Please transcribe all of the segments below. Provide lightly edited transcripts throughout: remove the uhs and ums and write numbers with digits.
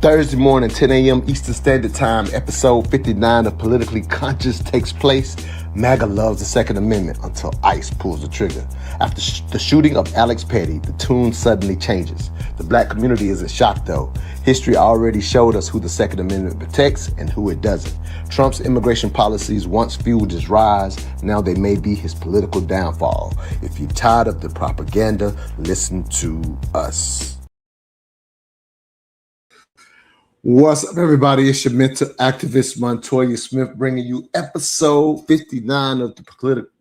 Thursday morning, 10 a.m. Eastern Standard Time, episode 59 of Politically Conscious takes place. MAGA loves the Second Amendment until ICE pulls the trigger. After the shooting of Alex Petti, the tune suddenly changes. The black community is in shock, though. History already showed us who the Second Amendment protects and who it doesn't. Trump's immigration policies once fueled his rise. Now they may be his political downfall. If you're tired of the propaganda, listen to us. What's up, everybody? It's your mental activist, Montoya Smith, bringing you episode 59 of the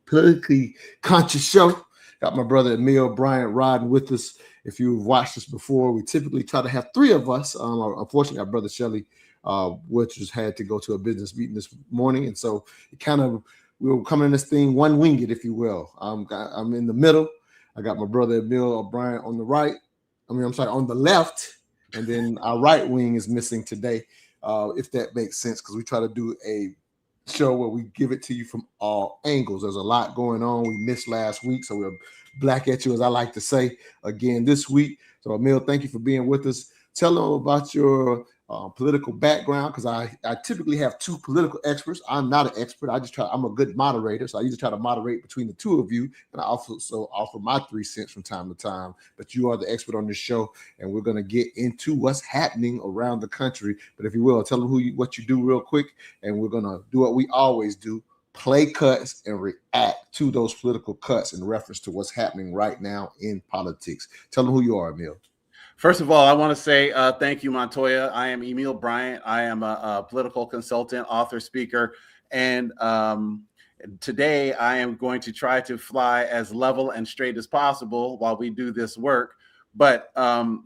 Politically Conscious Show. Got my brother Emil Bryant riding with us. If you've watched us before, we typically try to have three of us. Unfortunately, our brother Shelly, which has had to go to a business meeting this morning, and so it we were coming in this thing one-winged, if you will. I'm in the middle. I got my brother Emil Bryant on the right. on the left. And then our right wing is missing today, if that makes sense, because we try to do a show where we give it to you from all angles. There's a lot going on. We missed last week, so we're black at you, as I like to say, again this week. So, Emil, thank you for being with us. Tell them about your political background, because I typically have two political experts. I'm not an expert. I'm a good moderator, so I usually try to moderate between the two of you, and I also offer my 3 cents from time to time. But you are the expert on this show, and we're going to get into what's happening around the country. But if you will, tell them what you do real quick, and we're going to do what we always do: play cuts and react to those political cuts in reference to what's happening right now in politics. Tell them who you are, Emil. First of all, I want to say thank you, Montoya. I am Emil Bryant. I am a political consultant, author, speaker, and today I am going to try to fly as level and straight as possible while we do this work. But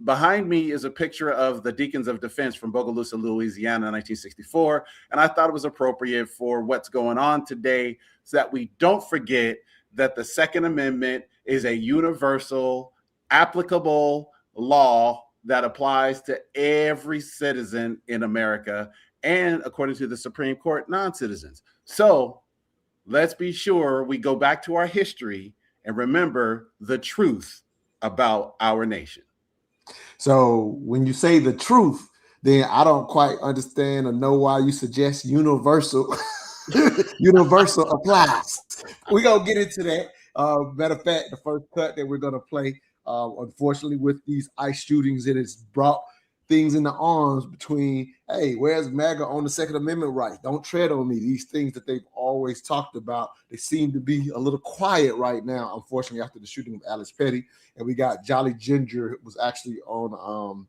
behind me is a picture of the Deacons of Defense from Bogalusa, Louisiana, in 1964, and I thought it was appropriate for what's going on today so that we don't forget that the Second Amendment is a universal, applicable law that applies to every citizen in America, and according to the Supreme Court, non-citizens. So let's be sure we go back to our history and remember the truth about our nation. So when you say the truth, then I don't quite understand or know why you suggest universal universal applies. We're gonna get into that. Matter of fact, the first cut that we're gonna play, unfortunately, with these ICE shootings, it has brought things in the arms between, hey, where's MAGA on the Second Amendment right? Don't tread on me. These things that they've always talked about, they seem to be a little quiet right now, unfortunately, after the shooting of Alex Petti. And we got Jolly Ginger, who was actually on,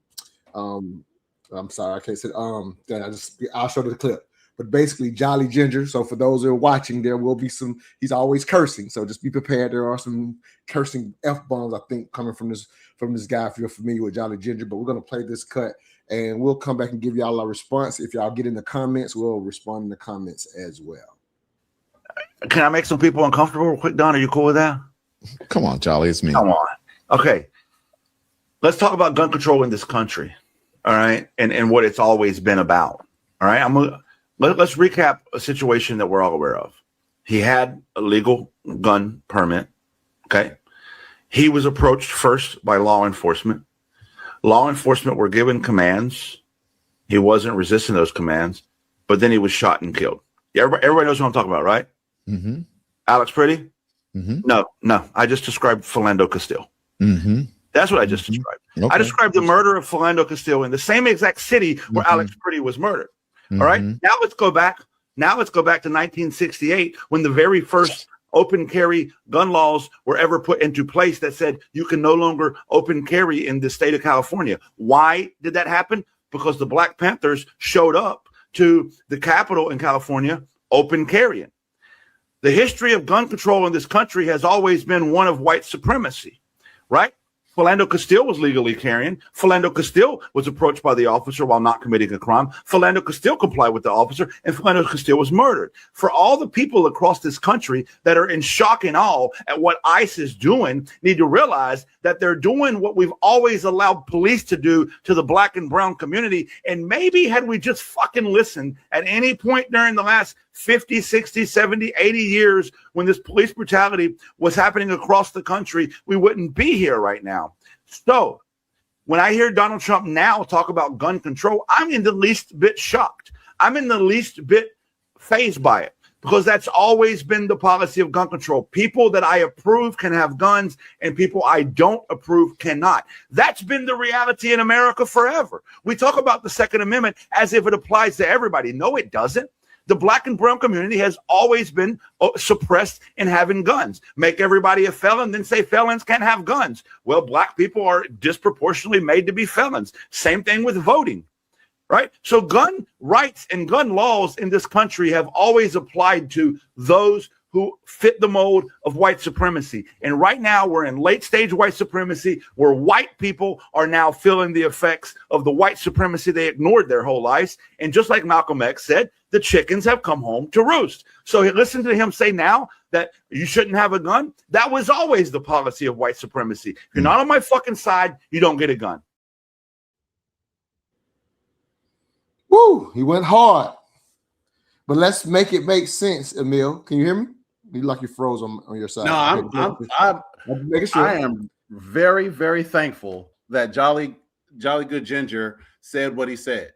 I'm sorry, I can't say, I'll show the clip. But basically, Jolly Ginger. So for those who are watching, there will be some. He's always cursing, so just be prepared. There are some cursing f-bombs, I think, coming from this guy. If you're familiar with Jolly Ginger, but we're gonna play this cut, and we'll come back and give y'all a response. If y'all get in the comments, we'll respond in the comments as well. Can I make some people uncomfortable real quick, Don? Are you cool with that? Come on, Jolly, it's me. Come on. Okay, let's talk about gun control in this country. All right, and what it's always been about. All right, Let's recap a situation that we're all aware of. He had a legal gun permit. Okay. He was approached first by law enforcement. Law enforcement were given commands. He wasn't resisting those commands, but then he was shot and killed. Yeah, everybody knows what I'm talking about, right? Mm-hmm. Alex Petti? Mm-hmm. No. I just described Philando Castile. Mm-hmm. That's what I just described. Okay. I described the murder of Philando Castile in the same exact city where Alex Petti was murdered. All right. Now let's go back. To 1968, when the very first open carry gun laws were ever put into place that said you can no longer open carry in the state of California. Why did that happen? Because the Black Panthers showed up to the Capitol in California, open carrying. The history of gun control in this country has always been one of white supremacy, right? Philando Castile was legally carrying. Philando Castile was approached by the officer while not committing a crime. Philando Castile complied with the officer, and Philando Castile was murdered. For all the people across this country that are in shock and awe at what ICE is doing, need to realize that they're doing what we've always allowed police to do to the black and brown community. And maybe had we just fucking listened at any point during the last 50, 60, 70, 80 years when this police brutality was happening across the country, we wouldn't be here right now. So when I hear Donald Trump now talk about gun control, I'm in the least bit shocked. I'm in the least bit fazed by it, because that's always been the policy of gun control. People that I approve can have guns, and people I don't approve cannot. That's been the reality in America forever. We talk about the Second Amendment as if it applies to everybody. No, it doesn't. The black and brown community has always been suppressed in having guns. Make everybody a felon, then say felons can't have guns. Well, black people are disproportionately made to be felons. Same thing with voting, right? So gun rights and gun laws in this country have always applied to those who fit the mold of white supremacy. And right now we're in late stage white supremacy, where white people are now feeling the effects of the white supremacy they ignored their whole lives. And just like Malcolm X said, the chickens have come home to roost. So listen to him say now that you shouldn't have a gun. That was always the policy of white supremacy. If you're not on my fucking side, you don't get a gun. Woo, he went hard. But let's make it make sense, Emil. Can you hear me? You like you froze on your side. No, I'm making sure. I am very, very thankful that Jolly Good Ginger said what he said.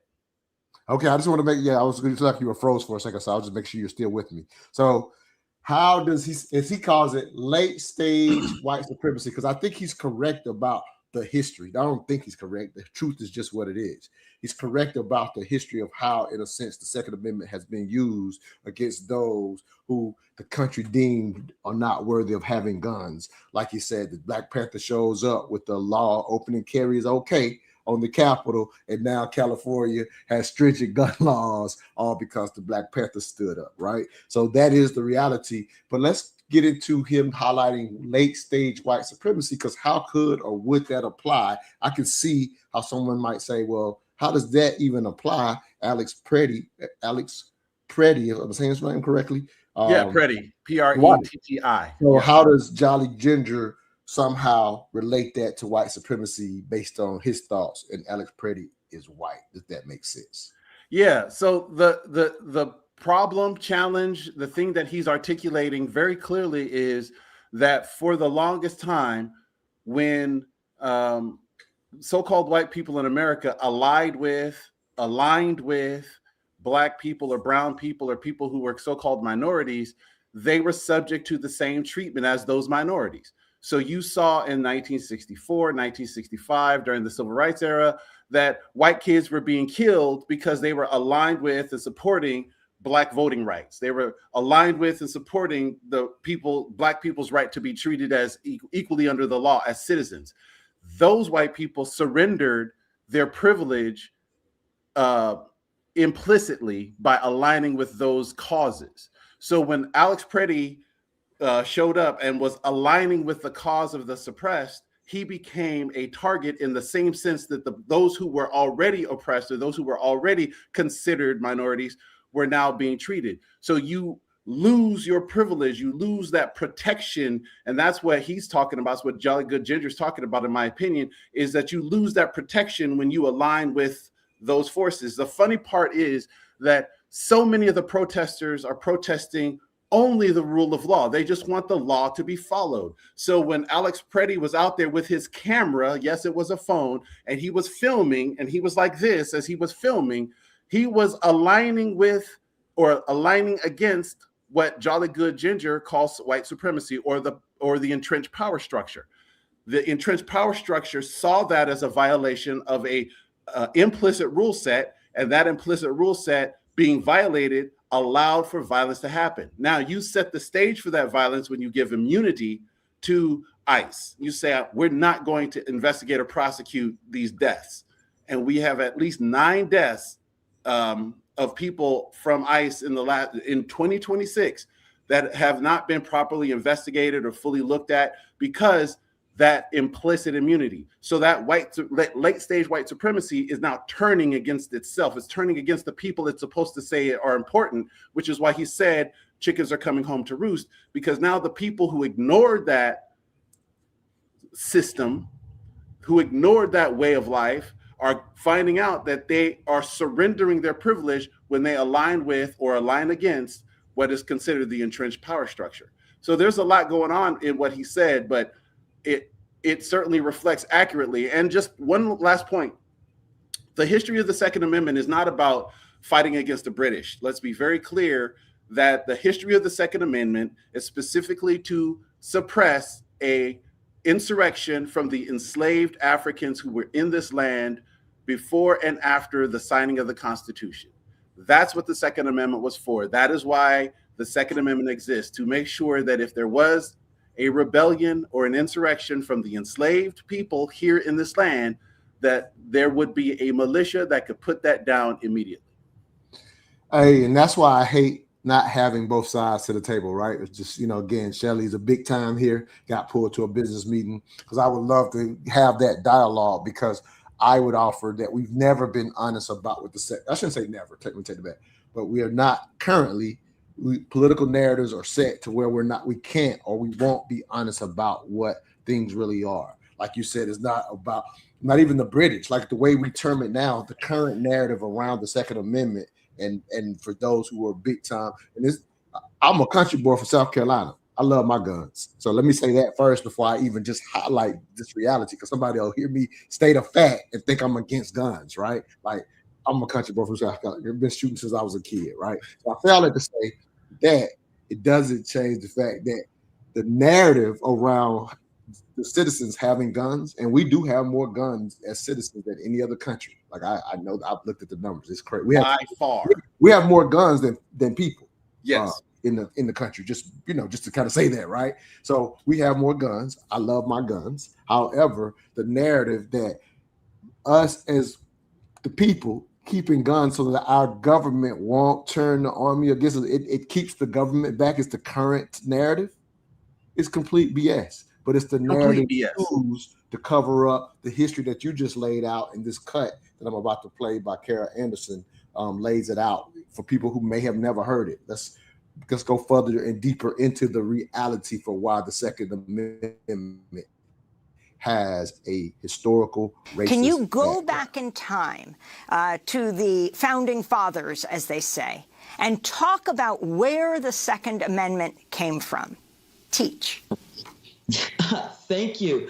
Okay, I just want to make, I was going to like you were froze for a second, so I'll just make sure you're still with me. So how does he calls it late stage white supremacy? Because I think he's correct about the history. I don't think he's correct. The truth is just what it is. He's correct about the history of how, in a sense, the Second Amendment has been used against those who the country deemed are not worthy of having guns. Like he said, the Black Panther shows up with the law opening carry is okay on the Capitol, and now California has stringent gun laws, all because the Black Panther stood up, right? So that is the reality. But let's get into him highlighting late stage white supremacy, because how could or would that apply? I can see how someone might say, well, how does that even apply? Alex Petti, if I'm saying his name correctly. Petti, Pretti. So how does Jolly Ginger somehow relate that to white supremacy based on his thoughts? And Alex Petti is white. Does that make sense? Yeah. So the problem, challenge, the thing that he's articulating very clearly is that for the longest time, when so-called white people in America aligned with Black people or brown people or people who were so-called minorities, they were subject to the same treatment as those minorities. So you saw in 1964, 1965, during the Civil Rights era, that white kids were being killed because they were aligned with and supporting Black voting rights. They were aligned with and supporting Black people's right to be treated as equally under the law as citizens. Those white people surrendered their privilege implicitly by aligning with those causes. So when Alex Petti showed up and was aligning with the cause of the suppressed, he became a target in the same sense that those who were already oppressed or those who were already considered minorities were now being treated. So you lose your privilege, you lose that protection. And that's what he's talking about. It's what Jolly Good Ginger is talking about, in my opinion, is that you lose that protection when you align with those forces. The funny part is that so many of the protesters are protesting only the rule of law. They just want the law to be followed. So when Alex Petti was out there with his camera, yes, it was a phone, and he was filming, and he was like this as he was filming, he was aligning with or aligning against what Jolly Good Ginger calls white supremacy or the entrenched power structure. The entrenched power structure saw that as a violation of a implicit rule set, and that implicit rule set being violated allowed for violence to happen. Now, you set the stage for that violence when you give immunity to ICE. You say, we're not going to investigate or prosecute these deaths. And we have at least 9 deaths of people from ICE in 2026 that have not been properly investigated or fully looked at because that implicit immunity. So that late stage white supremacy is now turning against itself. It's turning against the people it's supposed to say are important, which is why he said chickens are coming home to roost, because now the people who ignored that system, who ignored that way of life, are finding out that they are surrendering their privilege when they align with or align against what is considered the entrenched power structure. So there's a lot going on in what he said, but it certainly reflects accurately. And just one last point. The history of the Second Amendment is not about fighting against the British. Let's be very clear that the history of the Second Amendment is specifically to suppress a insurrection from the enslaved Africans who were in this land before and after the signing of the Constitution. That's what the Second Amendment was for. That is why the Second Amendment exists, to make sure that if there was a rebellion or an insurrection from the enslaved people here in this land, that there would be a militia that could put that down immediately. Hey, and that's why I hate not having both sides to the table, right? It's just, again, Shelly's a big time here, got pulled to a business meeting, because I would love to have that dialogue, because I would offer that we've never been honest about what I shouldn't say never, technically take it back, but we are not currently, political narratives are set to where we can't or we won't be honest about what things really are. Like you said, it's not about, not even the British, like the way we term it now, the current narrative around the Second Amendment. And for those who are big time, and I'm a country boy from South Carolina. I love my guns. So let me say that first before I even just highlight this reality, because somebody will hear me state a fact and think I'm against guns, right? Like, I'm a country boy from South Carolina. I've been shooting since I was a kid, right? So I feel like to say that it doesn't change the fact that the narrative around the citizens having guns, and we do have more guns as citizens than any other country. Like I know, I've looked at the numbers. It's crazy. We have more guns than people. Yes. In the country, just to kind of say that, right? So we have more guns. I love my guns. However, the narrative that us as the people keeping guns so that our government won't turn the army against us, it keeps the government back, is the current narrative. It's complete BS. But it's the narrative used to cover up the history that you just laid out in this cut that I'm about to play by Kara Anderson. Lays it out for people who may have never heard it. Let's go further and deeper into the reality for why the Second Amendment has a historical racist. Can you go back in time to the founding fathers, as they say, and talk about where the Second Amendment came from? Teach. Thank you.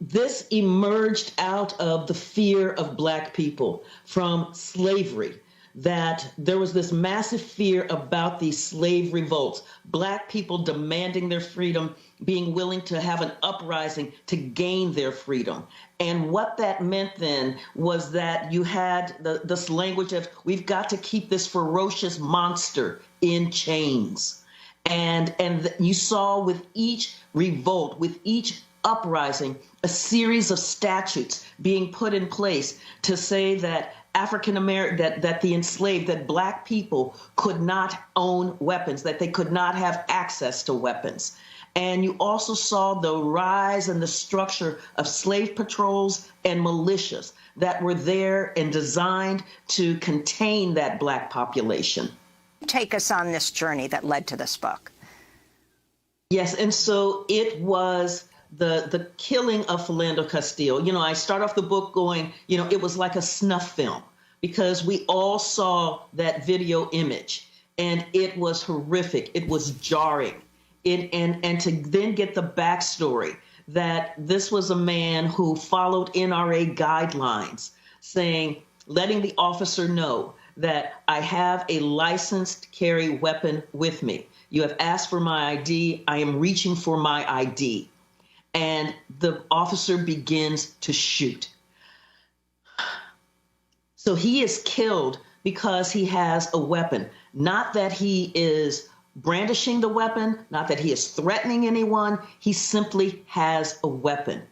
This emerged out of the fear of Black people from slavery, that there was this massive fear about these slave revolts, Black people demanding their freedom, being willing to have an uprising to gain their freedom. And what that meant then was that you had this language of, we've got to keep this ferocious monster in chains. And you saw with each revolt, with each uprising, a series of statutes being put in place to say that African American, that the enslaved, that Black people could not own weapons, that they could not have access to weapons. And you also saw the rise and the structure of slave patrols and militias that were there and designed to contain that Black population. Take us on this journey that led to this book. Yes, and so it was the killing of Philando Castile. I start off the book going, it was like a snuff film, because we all saw that video image, and it was horrific. It was jarring. And to then get the backstory that this was a man who followed NRA guidelines, letting the officer know that I have a license to carry weapon with me. You have asked for my ID. I am reaching for my ID. And the officer begins to shoot. So he is killed because he has a weapon. Not that he is brandishing the weapon, not that he is threatening anyone. He simply has a weapon.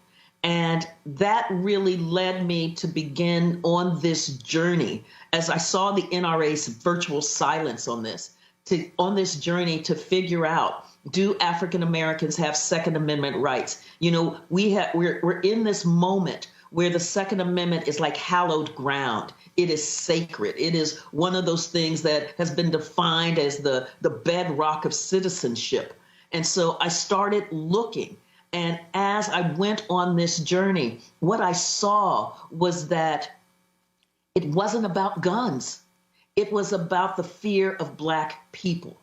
And that really led me to begin on this journey, as I saw the NRA's virtual silence on this journey to figure out, do African Americans have Second Amendment rights? We're in this moment where the Second Amendment is like hallowed ground. It is sacred. It is one of those things that has been defined as the bedrock of citizenship. And so I started looking. And as I went on this journey, what I saw was that it wasn't about guns. It was about the fear of Black people.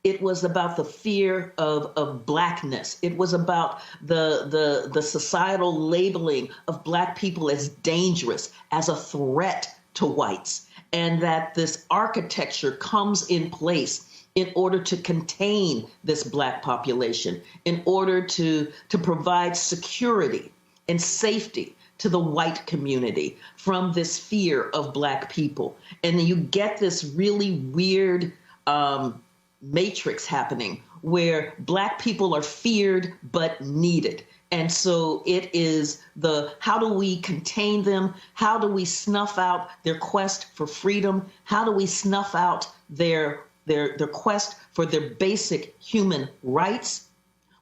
It was about the fear of blackness. It was about the societal labeling of Black people as dangerous, as a threat to whites, and that this architecture comes in place in order to contain this Black population, in order to provide security and safety to the white community from this fear of Black people. And then you get this really weird matrix happening where Black people are feared but needed. And so it is how do we contain them? How do we snuff out their quest for freedom? How do we snuff out their quest for their basic human rights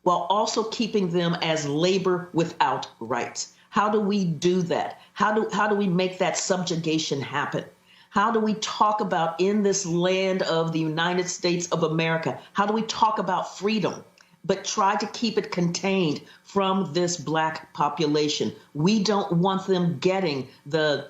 while also keeping them as labor without rights? How do we do that? How do we make that subjugation happen? How do we talk about, in this land of the United States of America, how do we talk about freedom, but try to keep it contained from this Black population? We don't want them getting the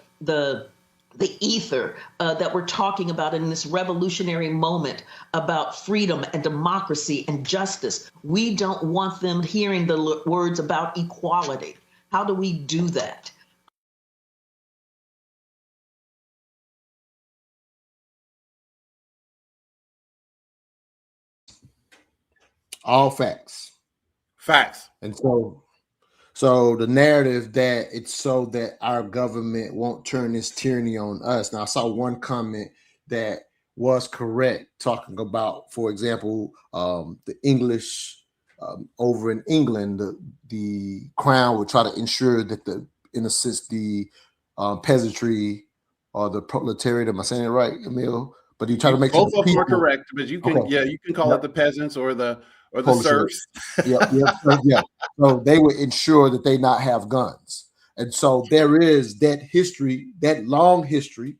ether that we're talking about in this revolutionary moment about freedom and democracy and justice. We don't want them hearing the words about equality. How do we do that? All facts. Facts. And so the narrative that it's so that our government won't turn this tyranny on us. Now, I saw one comment that was correct, talking about, for example, the English over in England, the crown would try to ensure that in a sense, the peasantry or the proletariat. Am I saying it right, Emil? But you try to make sure both of them are correct, but you can you can call it the peasants or the serfs. Yeah. So they would ensure that they not have guns. And so there is that history, that long history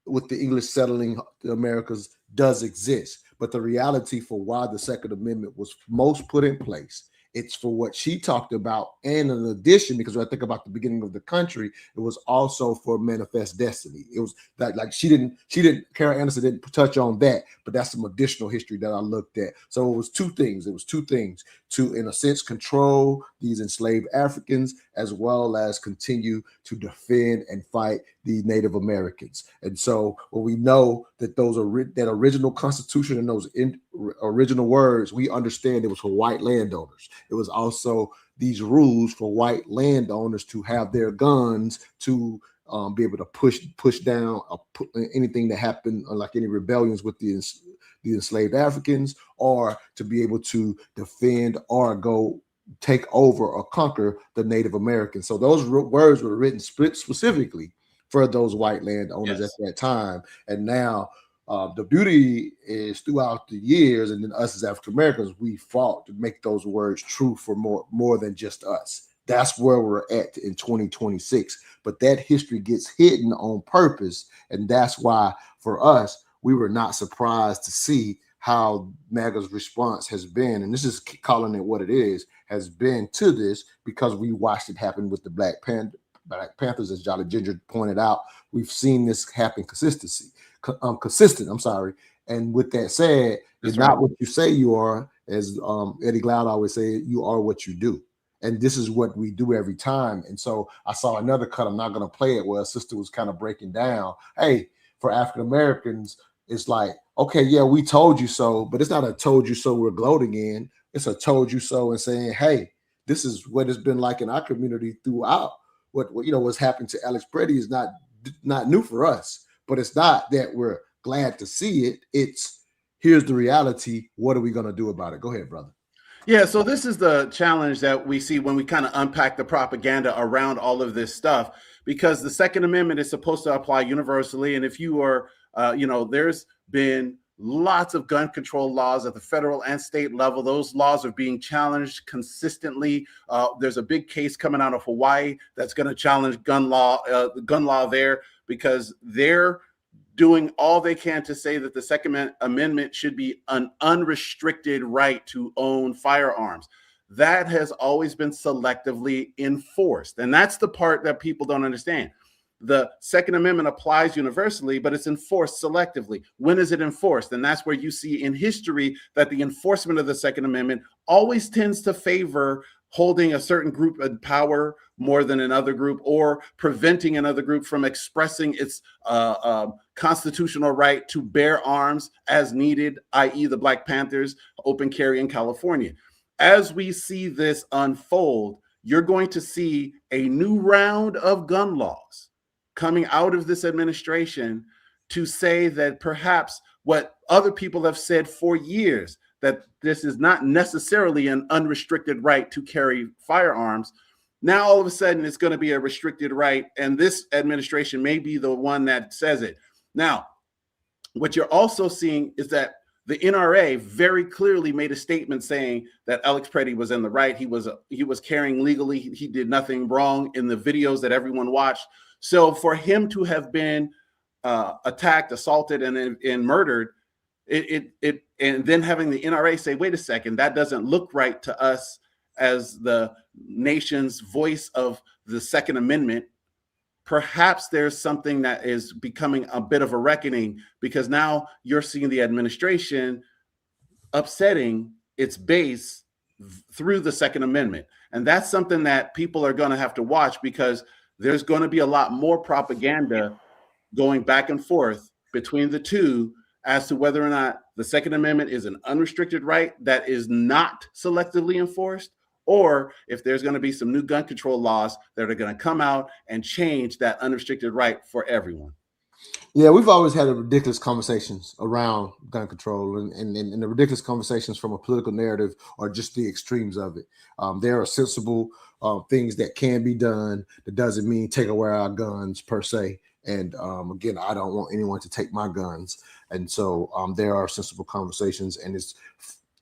with the English settling the Americas does exist. But the reality for why the Second Amendment was most put in place, it's for what she talked about. And in addition, because when I think about the beginning of the country, it was also for manifest destiny. It was that, like, Karen Anderson didn't touch on that, but that's some additional history that I looked at. So it was two things. It was two things: to, in a sense, control these enslaved Africans, as well as continue to defend and fight the Native Americans. And so when we know that that original Constitution and those original words, we understand it was for white landowners. It was also these rules for white landowners to have their guns to be able to push down anything that happened, like any rebellions with the enslaved Africans, or to be able to defend or go take over or conquer the Native Americans. So those words were written specifically for those white landowners at that time. And now the beauty is, throughout the years, and then us as African Americans, we fought to make those words true for more than just us. That's where we're at in 2026. But that history gets hidden on purpose. And that's why, for us, we were not surprised to see how MAGA's response has been. And this is calling it what it is, has been to this, because we watched it happen with the Black Panthers, as Jolly Ginger pointed out. We've seen this happen consistent. And with that said, it's not what you say you are, as Eddie Glaude always say, you are what you do. And this is what we do every time. And so I saw another cut, I'm not going to play it, where a sister was kind of breaking down, hey, for African Americans, it's like, okay, yeah, we told you so, but it's not a told you so we're gloating in. It's a told you so and saying, hey, this is what it's been like in our community throughout. What's happened to Alex Petti is not new for us, but it's not that we're glad to see it. It's, here's the reality. What are we going to do about it? Go ahead, brother. Yeah, so this is the challenge that we see when we kind of unpack the propaganda around all of this stuff, because the Second Amendment is supposed to apply universally. And if you are, there's been lots of gun control laws at the federal and state level. Those laws are being challenged consistently. There's a big case coming out of Hawaii that's going to challenge gun law there, because they're doing all they can to say that the Second Amendment should be an unrestricted right to own firearms. That has always been selectively enforced. And that's the part that people don't understand. the Second Amendment applies universally, but it's enforced selectively. When is it enforced? And that's where you see in history that the enforcement of the Second Amendment always tends to favor holding a certain group in power more than another group, or preventing another group from expressing its constitutional right to bear arms as needed, i.e. the Black Panthers open carry in California. As we see this unfold, you're going to see a new round of gun laws coming out of this administration to say that perhaps what other people have said for years, that this is not necessarily an unrestricted right to carry firearms. Now, all of a sudden, it's going to be a restricted right, and this administration may be the one that says it. Now, what you're also seeing is that the NRA very clearly made a statement saying that Alex Petti was in the right. He was carrying legally. He did nothing wrong in the videos that everyone watched. So for him to have been attacked, assaulted, and murdered, and then having the NRA say, wait a second, that doesn't look right to us as the nation's voice of the Second Amendment. Perhaps there's something that is becoming a bit of a reckoning, because now you're seeing the administration upsetting its base through the Second Amendment. And that's something that people are going to have to watch, because there's going to be a lot more propaganda going back and forth between the two as to whether or not the Second Amendment is an unrestricted right that is not selectively enforced, or if there's going to be some new gun control laws that are going to come out and change that unrestricted right for everyone. Yeah, we've always had ridiculous conversations around gun control, and the ridiculous conversations from a political narrative are just the extremes of it. There are sensible things that can be done. That doesn't mean take away our guns per se. And again, I don't want anyone to take my guns. And so there are sensible conversations, and it's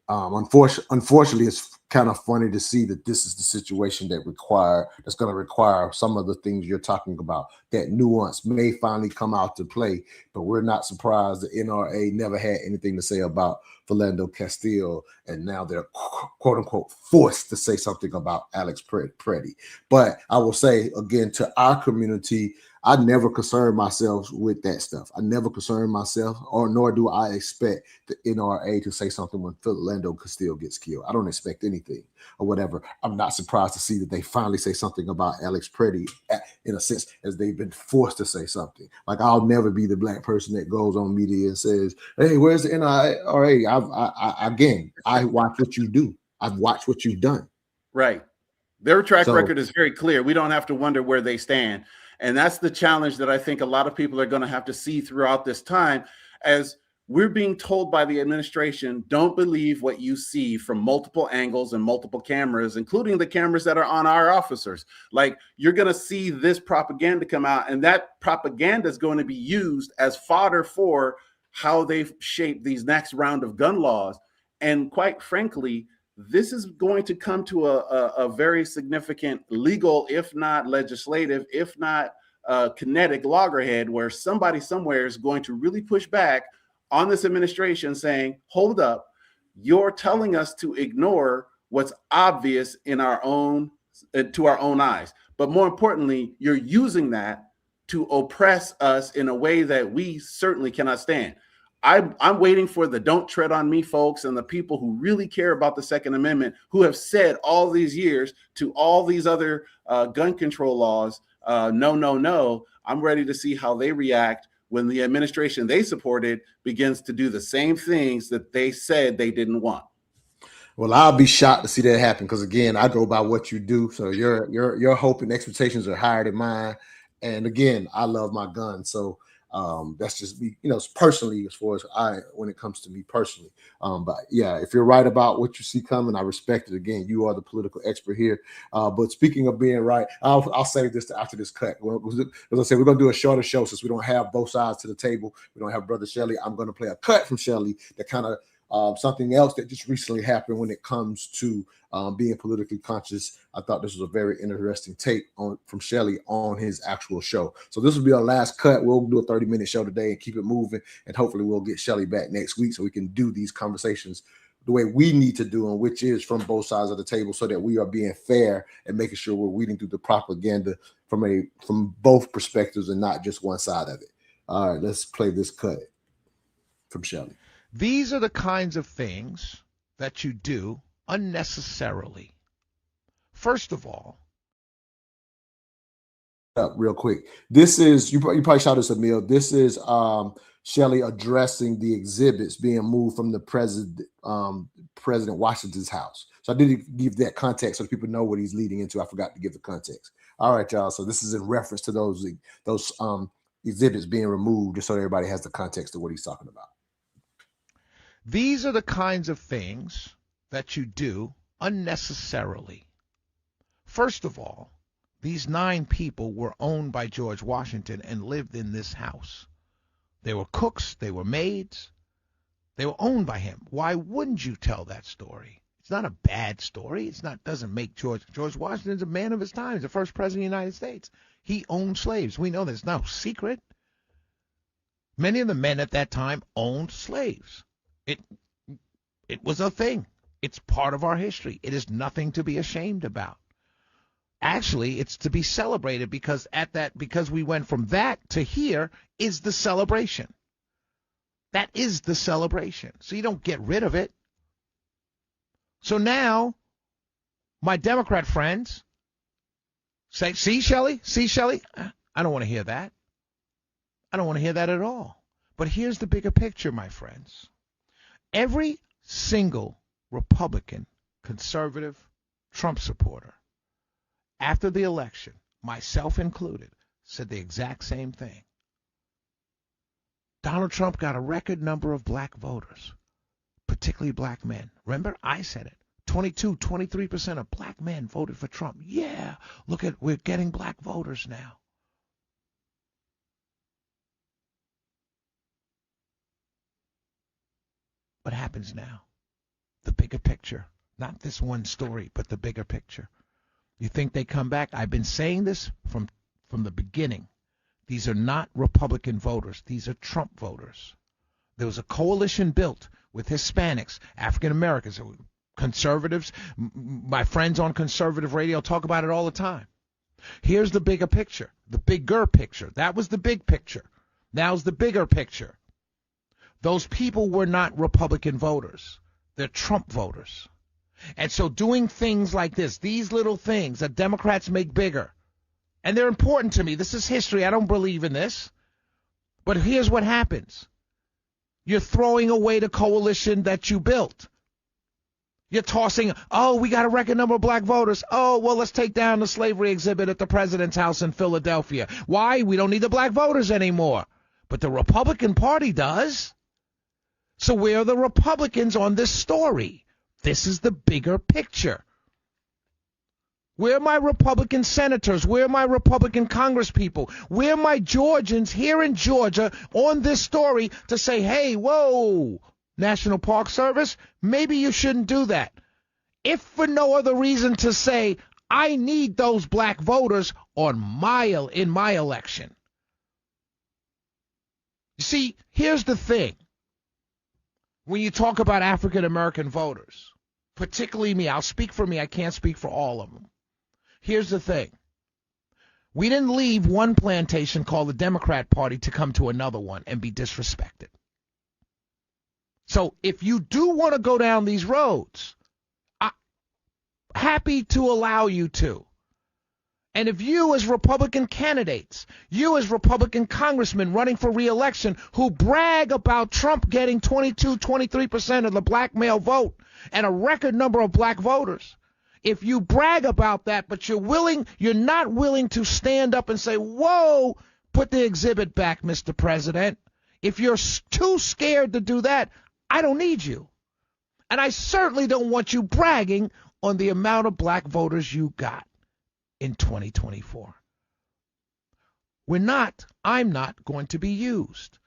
unfortunately, it's kind of funny to see that this is the situation that's going to require some of the things you're talking about. That nuance may finally come out to play, but we're not surprised the NRA never had anything to say about Philando Castile, and now they're quote unquote forced to say something about Alex Petti. But I will say again, to our community, I never concern myself with that stuff. I never concern myself, nor do I expect the NRA to say something when Philando Castile gets killed. I don't expect anything or whatever. I'm not surprised to see that they finally say something about Alex Petti, in a sense, as they've been forced to say something. Like, I'll never be the Black person that goes on media and says, "Hey, where's the NRA?" I watch what you do. I've watched what you've done. Right. Their track record is very clear. We don't have to wonder where they stand. And that's the challenge that I think a lot of people are going to have to see throughout this time, as we're being told by the administration, don't believe what you see from multiple angles and multiple cameras, including the cameras that are on our officers. Like, you're going to see this propaganda come out, and that propaganda is going to be used as fodder for how they've shaped these next round of gun laws. And quite frankly, this is going to come to a very significant legal, if not legislative, if not kinetic loggerhead, where somebody somewhere is going to really push back on this administration saying, hold up, you're telling us to ignore what's obvious in our own, to our own eyes. But more importantly, you're using that to oppress us in a way that we certainly cannot stand. I'm waiting for the don't tread on me folks and the people who really care about the Second Amendment, who have said all these years to all these other gun control laws, no, no, no. I'm ready to see how they react when the administration they supported begins to do the same things that they said they didn't want. Well, I'll be shocked to see that happen, because again, I go by what you do. So your hope and expectations are higher than mine. And again, I love my gun. So that's just me, personally, as far as when it comes to me personally. But yeah, if you're right about what you see coming, I respect it. Again, you are the political expert here. But speaking of being right, I'll save this to after this cut. As I said, we're going to do a shorter show since we don't have both sides to the table. We don't have Brother Shelley. I'm going to play a cut from Shelley that kind of something else that just recently happened when it comes to being politically conscious. I thought this was a very interesting take from Shelley on his actual show. So this will be our last cut. We'll do a 30-minute show today and keep it moving, and hopefully we'll get Shelley back next week so we can do these conversations the way we need to do them, which is from both sides of the table, so that we are being fair and making sure we're weeding through the propaganda from both perspectives and not just one side of it. All right, let's play this cut from Shelley. These are the kinds of things that you do unnecessarily. First of all, real quick. This is you probably saw this, Emil. This is Shelley addressing the exhibits being moved from the President Washington's house. So I did give that context so that people know what he's leading into. I forgot to give the context. All right, y'all. So this is in reference to those exhibits being removed, just so everybody has the context of what he's talking about. these are the kinds of things that you do unnecessarily. First of all, these 9 people were owned by George Washington and lived in this house. They were cooks, they were maids, they were owned by him. Why wouldn't you tell that story? It's not a bad story. It's not, doesn't make George Washington's a man of his time. He's the first president of the United States. He owned slaves. We know there's no secret. Many of the men at that time owned slaves. It was a thing. It's part of our history. It is nothing to be ashamed about. Actually, it's to be celebrated because we went from that to here is the celebration. That is the celebration. So you don't get rid of it. So now, my Democrat friends say, see, Shelley? I don't want to hear that. I don't want to hear that at all. But here's the bigger picture, my friends. Every single Republican, conservative, Trump supporter, after the election, myself included, said the exact same thing. Donald Trump got a record number of black voters, particularly black men. Remember, I said it. 23% of black men voted for Trump. Yeah, look at, we're getting black voters now. What happens now? The bigger picture. Not this one story, but the bigger picture. You think they come back? I've been saying this from the beginning. These are not Republican voters. These are Trump voters. There was a coalition built with Hispanics, African Americans, conservatives. My friends on conservative radio talk about it all the time. Here's the bigger picture, the bigger picture. That was the big picture. Now's the bigger picture. Those people were not Republican voters. They're Trump voters. And so doing things like this, these little things that Democrats make bigger, and they're important to me. This is history. I don't believe in this. But here's what happens. You're throwing away the coalition that you built. You're tossing, oh, we got a record number of black voters. Oh, well, let's take down the slavery exhibit at the president's house in Philadelphia. Why? We don't need the black voters anymore. But the Republican Party does. So where are the Republicans on this story? This is the bigger picture. Where are my Republican senators? Where are my Republican congresspeople? Where are my Georgians here in Georgia on this story to say, hey, whoa, National Park Service, maybe you shouldn't do that. If for no other reason to say, I need those black voters in my election. You see, here's the thing. When you talk about African American voters, particularly me, I'll speak for me. I can't speak for all of them. Here's the thing. We didn't leave one plantation called the Democrat Party to come to another one and be disrespected. So if you do want to go down these roads, I'm happy to allow you to. And if you as Republican candidates, you as Republican congressmen running for re-election who brag about Trump getting 23% of the black male vote and a record number of black voters, if you brag about that, but you're not willing to stand up and say, whoa, put the exhibit back, Mr. President. If you're too scared to do that, I don't need you. And I certainly don't want you bragging on the amount of black voters you got in 2024. I'm not going to be used.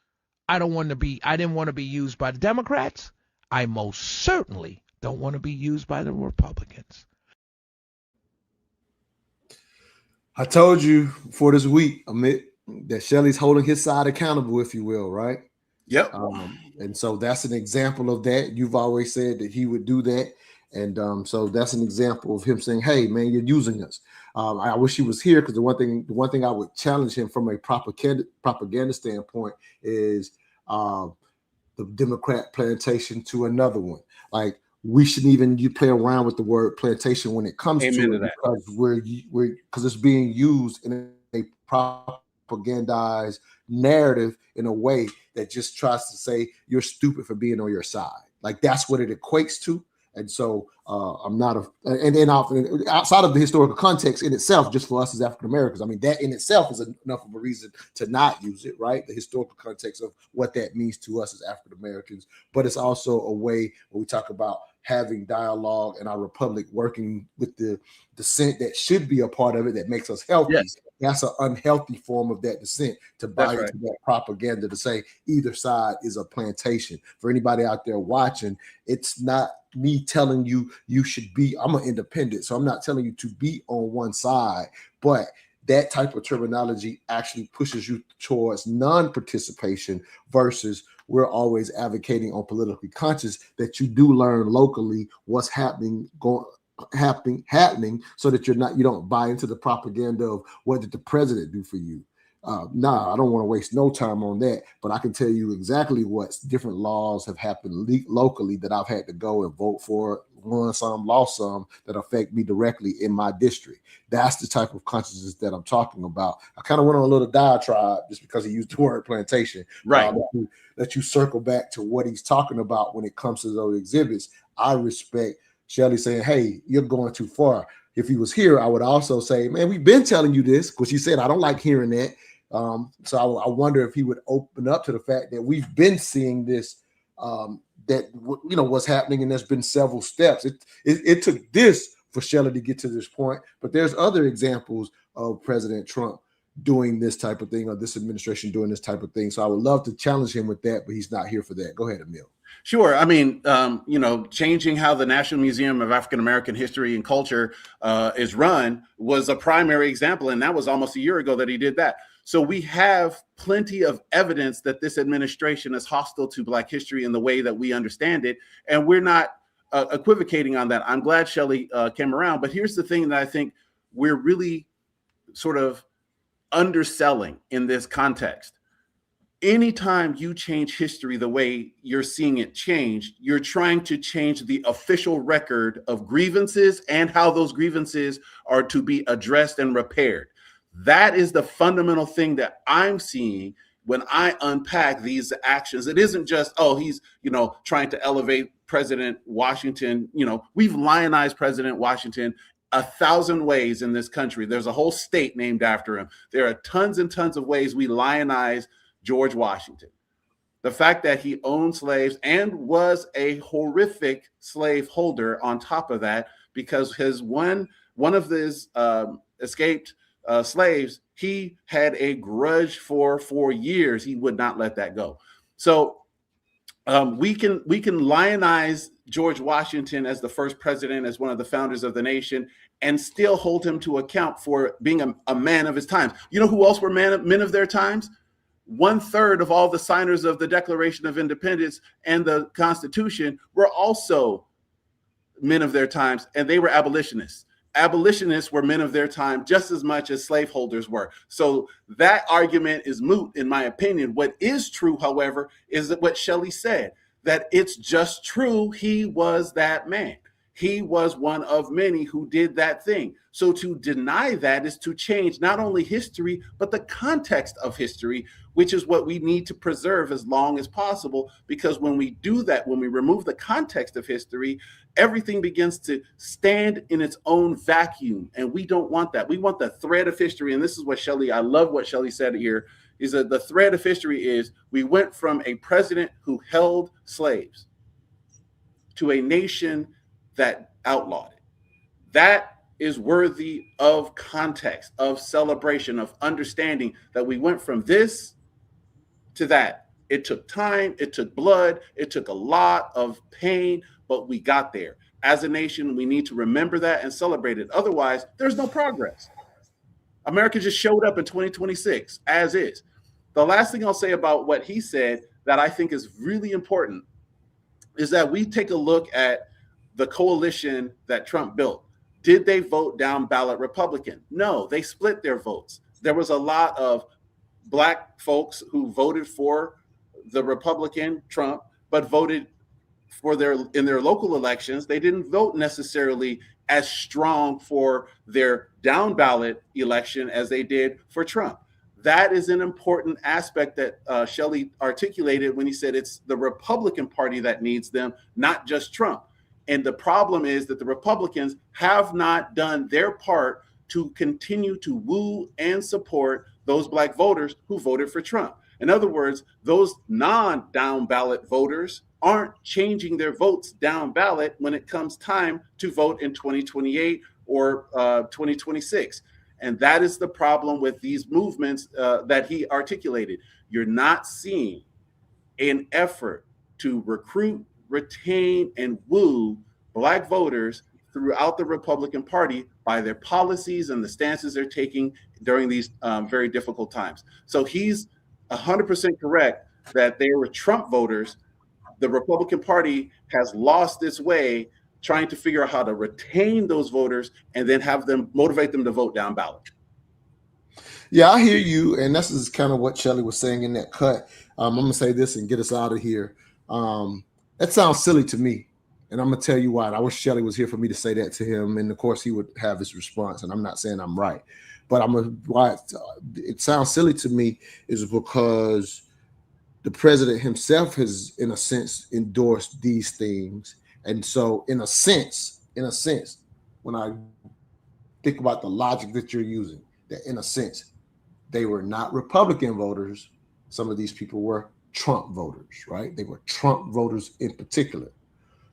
I didn't want to be used by the Democrats. I most certainly don't want to be used by the Republicans. I told you for this week, Amit, that Shelley's holding his side accountable, if you will, right? Yep. And so that's an example of that. You've always said that he would do that. And so that's an example of him saying, hey, man, you're using us. I wish he was here, because the one thing I would challenge him from a propaganda standpoint is the Democrat plantation to another one. Like, we shouldn't even play around with the word plantation when it comes Amen to it, because it's being used in a propagandized narrative in a way that just tries to say you're stupid for being on your side. Like, that's what it equates to. And so I'm not and then outside of the historical context in itself, just for us as African Americans, I mean, that in itself is enough of a reason to not use it, right? The historical context of what that means to us as African Americans. But it's also a way when we talk about having dialogue and our republic working with the dissent that should be a part of it, that makes us healthy. Yes. That's an unhealthy form of that dissent, to buy into that propaganda, to say either side is a plantation. For anybody out there watching, it's not me telling you should be, I'm an independent, so I'm not telling you to be on one side, but that type of terminology actually pushes you towards non-participation, versus we're always advocating on politically conscious that you do learn locally what's happening, so that you don't buy into the propaganda of what did the president do for you. I don't want to waste no time on that, but I can tell you exactly what different laws have happened locally that I've had to go and vote for, won some, lost some, that affect me directly in my district. That's the type of consciousness that I'm talking about. I kind of went on a little diatribe just because he used the word plantation. Right. Let you circle back to what he's talking about when it comes to those exhibits. I respect Shelley saying, hey, you're going too far. If he was here, I would also say, man, we've been telling you this, because he said, I don't like hearing that. So I wonder if he would open up to the fact that we've been seeing this, that, what's happening, and there's been several steps. It took this for Shelley to get to this point, but there's other examples of President Trump doing this type of thing, or this administration doing this type of thing. So I would love to challenge him with that, but he's not here for that. Go ahead, Emil. Sure. I mean, changing how the National Museum of African American History and Culture is run was a primary example, and that was almost a year ago that he did that. So we have plenty of evidence that this administration is hostile to Black history in the way that we understand it, and we're not equivocating on that. I'm glad Shelley came around, but here's the thing that I think we're really sort of underselling in this context. Anytime you change history the way you're seeing it changed, you're trying to change the official record of grievances and how those grievances are to be addressed and repaired. That is the fundamental thing that I'm seeing when I unpack these actions. It isn't just, he's, trying to elevate President Washington. We've lionized President Washington 1,000 ways in this country. There's a whole state named after him. There are tons and tons of ways we lionize George Washington. The fact that he owned slaves and was a horrific slave holder on top of that, because one of his escaped slaves, he had a grudge for years. He would not let that go. So we can lionize George Washington as the first president, as one of the founders of the nation, and still hold him to account for being a man of his times. You know who else were men of their times? 1/3 of all the signers of the Declaration of Independence and the Constitution were also men of their times, and they were abolitionists. Abolitionists were men of their time just as much as slaveholders were. So that argument is moot, in my opinion. What is true, however, is that what Shelley said, that it's just true. He was that man. He was one of many who did that thing. So to deny that is to change not only history, but the context of history, which is what we need to preserve as long as possible. Because when we do that, when we remove the context of history, everything begins to stand in its own vacuum. And we don't want that. We want the thread of history. And this is what I love what Shelley said here, is that the thread of history is we went from a president who held slaves to a nation that outlawed it. That is worthy of context, of celebration, of understanding that we went from this to that. It took time, it took blood, it took a lot of pain, but we got there. As a nation, we need to remember that and celebrate it. Otherwise, there's no progress. America just showed up in 2026 as is. The last thing I'll say about what he said that I think is really important is that we take a look at the coalition that Trump built. Did they vote down ballot Republican? No, they split their votes. There was a lot of Black folks who voted for the Republican Trump, but voted for in their local elections. They didn't vote necessarily as strong for their down ballot election as they did for Trump. That is an important aspect that Shelley articulated when he said it's the Republican Party that needs them, not just Trump. And the problem is that the Republicans have not done their part to continue to woo and support those Black voters who voted for Trump. In other words, those non-down ballot voters aren't changing their votes down ballot when it comes time to vote in 2028 or 2026. And that is the problem with these movements that he articulated. You're not seeing an effort to recruit, retain, and woo Black voters throughout the Republican Party by their policies and the stances they're taking during these very difficult times. So he's 100% correct that they were Trump voters. The Republican Party has lost its way trying to figure out how to retain those voters and then have them motivate them to vote down ballot. Yeah, I hear you. And this is kind of what Shelley was saying in that cut. I'm going to say this and get us out of here. That sounds silly to me. And I'm going to tell you why. I wish Shelley was here for me to say that to him. And of course, he would have his response. And I'm not saying I'm right. But why it sounds silly to me is because the president himself has, in a sense, endorsed these things. And so, in a sense, when I think about the logic that you're using, that in a sense, they were not Republican voters. Some of these people were Trump voters, right? They were Trump voters in particular.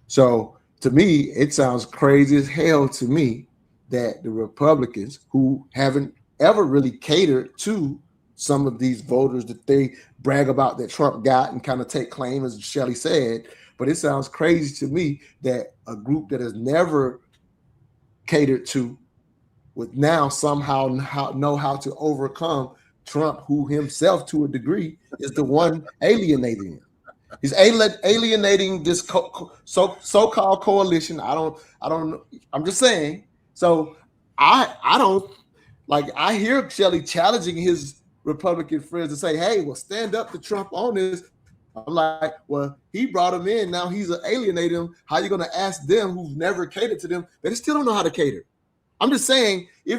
So to me, it sounds crazy as hell to me that the Republicans, who haven't ever really catered to some of these voters that they brag about that Trump got and kind of take claim, as Shelley said, but it sounds crazy to me that a group that has never catered to would now somehow know how to overcome Trump, who himself, to a degree, is the one alienating him. He's alienating this so-called coalition. I don't know. I'm just saying. So I don't like. I hear Shelley challenging his Republican friends to say, "Hey, well, stand up to Trump on this." I'm like, well, he brought him in. Now he's alienating them. How are you going to ask them who've never catered to them? They still don't know how to cater. I'm just saying, I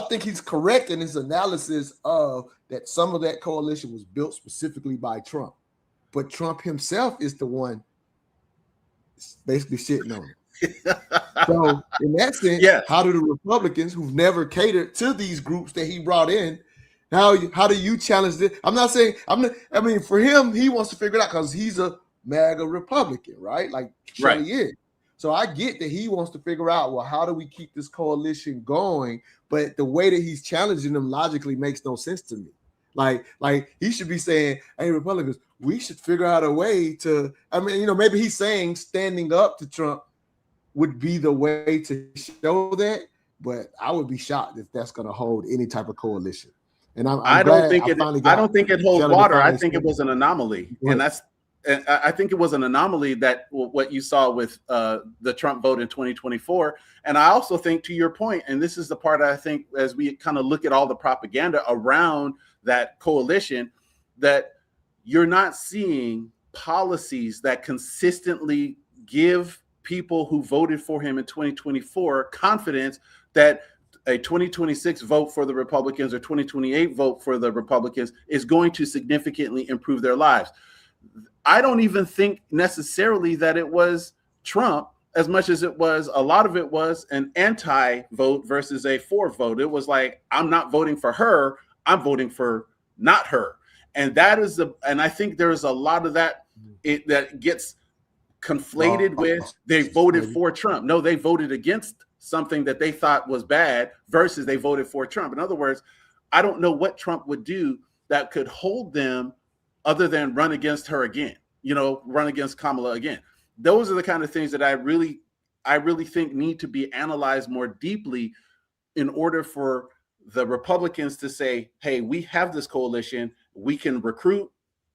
think he's correct in his analysis of that some of that coalition was built specifically by Trump. But Trump himself is the one basically shitting on it. So in that sense, yes. How do the Republicans who've never catered to these groups that he brought in, how do you challenge this? I mean, for him, he wants to figure it out because he's a MAGA Republican, right? Like Shelley is. So I get that he wants to figure out, well, how do we keep this coalition going? But the way that he's challenging them logically makes no sense to me. Like he should be saying, hey, Republicans, we should figure out a way to, maybe he's saying standing up to Trump would be the way to show that. But I would be shocked if that's going to hold any type of coalition. And I don't think it holds water. I think it was an anomaly. And I think it was an anomaly that what you saw with the Trump vote in 2024. And I also think, to your point, and this is the part I think as we kind of look at all the propaganda around that coalition, that you're not seeing policies that consistently give people who voted for him in 2024 confidence that a 2026 vote for the Republicans or 2028 vote for the Republicans is going to significantly improve their lives. I don't even think necessarily that it was Trump as much as a lot of it was an anti-vote versus a for vote. It was like, I'm not voting for her, I'm voting for not her. And and I think there's a lot of that that gets conflated with they voted for Trump. No, they voted against something that they thought was bad versus they voted for Trump. In other words, I don't know what Trump would do that could hold them other than run against her again, run against Kamala again. Those are the kind of things that I really think need to be analyzed more deeply in order for the Republicans to say, hey, we have this coalition, we can recruit,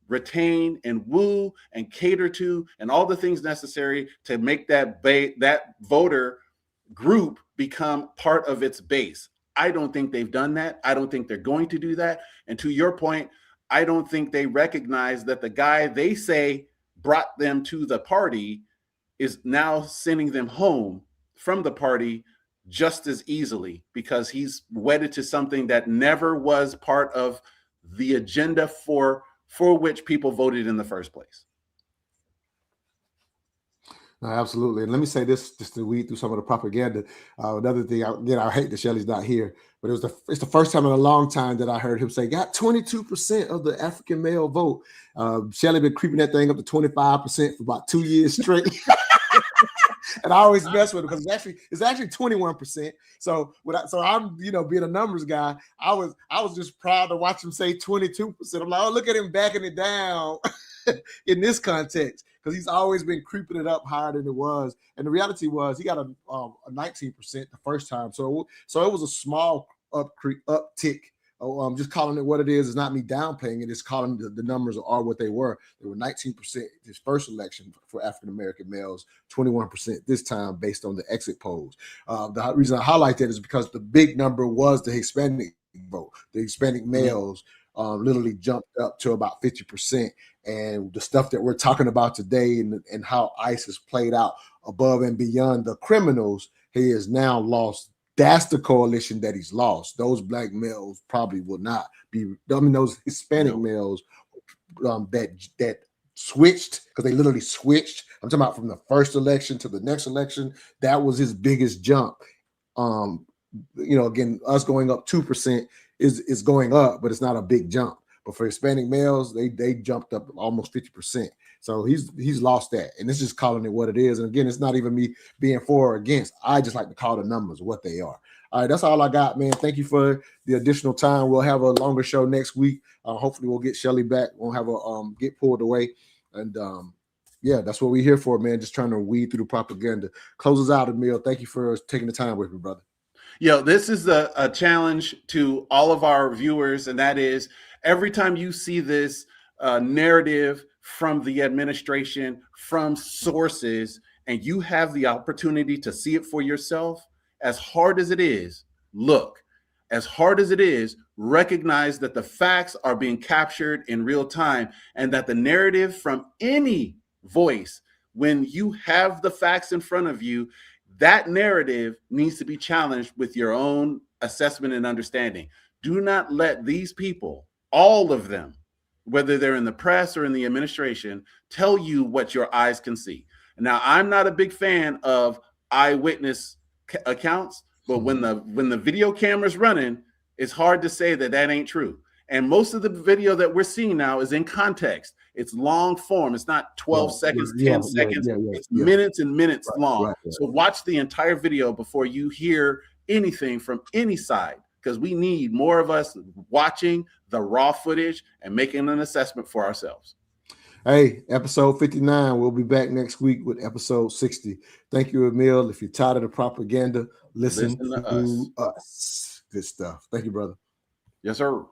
retain and woo and cater to and all the things necessary to make that voter group become part of its base. I don't think they've done that. I don't think they're going to do that. And to your point, I don't think they recognize that the guy they say brought them to the party is now sending them home from the party just as easily because he's wedded to something that never was part of the agenda for which people voted in the first place. No, absolutely. And let me say this, just to weed through some of the propaganda. Another thing, I hate that Shelly's not here, but it's the first time in a long time that I heard him say, got 22% of the African male vote. Shelly been creeping that thing up to 25% for about 2 years straight. And I always mess with it because it's actually 21%. So I'm being a numbers guy, I was just proud to watch him say 22%. I'm like, oh, look at him backing it down in this context because he's always been creeping it up higher than it was. And the reality was he got a 19% the first time. So it was a small uptick. I'm just calling it what it is. It's not me downplaying it. It's calling the numbers are what they were. They were 19% his first election for African-American males, 21% this time based on the exit polls. The reason I highlight that is because the big number was the Hispanic vote. The Hispanic males literally jumped up to about 50%. And the stuff that we're talking about today and how ICE has played out above and beyond the criminals, he has now lost. That's the coalition that he's lost. Those black males probably will not be. I mean, those Hispanic males that switched because they literally switched. I'm talking about from the first election to the next election. That was his biggest jump. Again, us going up 2% is going up, but it's not a big jump. But for Hispanic males, they jumped up almost 50%. So he's lost that. And it's just calling it what it is. And again, it's not even me being for or against. I just like to call the numbers what they are. All right, that's all I got, man. Thank you for the additional time. We'll have a longer show next week. Hopefully we'll get Shelly back. We'll have a get pulled away. And that's what we're here for, man. Just trying to weed through the propaganda. Closes out, Emil. Thank you for taking the time with me, brother. This is a challenge to all of our viewers, and that is every time you see this narrative from the administration, from sources, and you have the opportunity to see it for yourself, as hard as it is, look. As hard as it is, recognize that the facts are being captured in real time and that the narrative from any voice, when you have the facts in front of you, that narrative needs to be challenged with your own assessment and understanding. Do not let these people, all of them, whether they're in the press or in the administration, tell you what your eyes can see. Now, I'm not a big fan of eyewitness accounts, but when the video camera's running, it's hard to say that ain't true. And most of the video that we're seeing now is in context. It's long form. It's not 12 seconds, 10 seconds. It's minutes and minutes long. Right. So watch the entire video before you hear anything from any side, because we need more of us watching the raw footage and making an assessment for ourselves. Hey, episode 59. We'll be back next week with episode 60. Thank you, Emil. If you're tired of the propaganda, listen to us. Good stuff. Thank you, brother. Yes, sir.